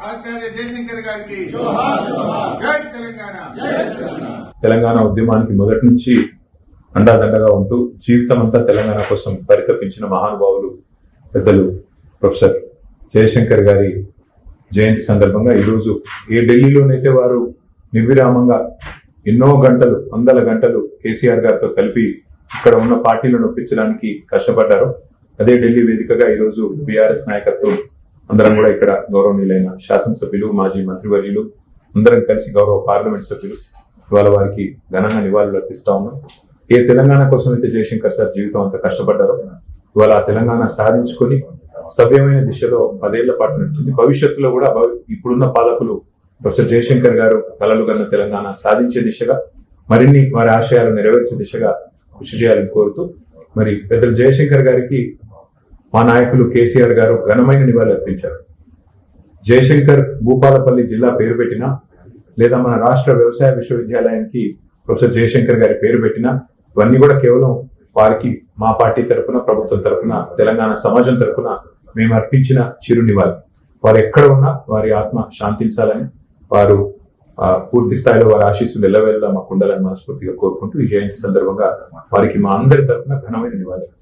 ఆచార్య జయశంకర్ గారికి జై తెలంగాణ. తెలంగాణ ఉద్యమానికి మొదటి నుంచి అండాదండగా ఉంటూ జీవితం అంతా తెలంగాణ కోసం పరితపించిన మహానుభావులు పెద్దలు ప్రొఫెసర్ జయశంకర్ గారి జయంతి సందర్భంగా ఈరోజు ఏ ఢిల్లీలోనైతే వారు నిర్విరామంగా ఎన్నో గంటలు, వందల గంటలు కేసీఆర్ గారితో కలిపి ఇక్కడ ఉన్న పార్టీలను ఒప్పించడానికి కష్టపడ్డారు, అదే ఢిల్లీ వేదికగా ఈరోజు బీఆర్ఎస్ నాయకత్వం అందరం కూడా ఇక్కడ గౌరవనీయులైన శాసనసభ్యులు, మాజీ మంత్రివర్యులు అందరం కలిసి గౌరవ పార్లమెంట్ సభ్యులు ఇవాళ వారికి ఘనంగా నివాళులు అర్పిస్తా ఉన్నాం. ఏ తెలంగాణ కోసం అయితే జయశంకర్ సార్ జీవితం అంతా కష్టపడ్డారో ఇవాళ ఆ తెలంగాణ సాధించుకొని సవ్యమైన దిశలో 10 ఏళ్ల పాటు నడిచింది. భవిష్యత్తులో కూడా ఇప్పుడున్న పాలకులు ప్రొఫెసర్ జయశంకర్ గారు కలలు కన్న తెలంగాణ సాధించే దిశగా మరిన్ని వారి ఆశయాలు నెరవేర్చే దిశగా కృషి చేయాలని కోరుతూ మరి పెద్దలు జయశంకర్ గారికి మా నాయకులు కేసీఆర్ గారు ఘనమైన నివాళులు అర్పించారు. జయశంకర్ భూపాలపల్లి జిల్లా పేరు పెట్టినా లేదా మన రాష్ట్ర వ్యవసాయ విశ్వవిద్యాలయానికి ప్రొఫెసర్ జయశంకర్ గారి పేరు పెట్టినా ఇవన్నీ కూడా కేవలం వారికి మా పార్టీ తరఫున, ప్రభుత్వం తరఫున, తెలంగాణ సమాజం తరఫున మేము అర్పించిన చిరు నివాళి. వారు ఎక్కడ ఉన్నా వారి ఆత్మ శాంతించాలని, వారు పూర్తి స్థాయిలో వారి ఆశీస్సులు ఎల్లవేళలా మాకు ఉండాలని మనస్ఫూర్తిగా కోరుకుంటూ ఈ జయంతి సందర్భంగా వారికి మా అందరి తరఫున ఘనమైన నివాళి.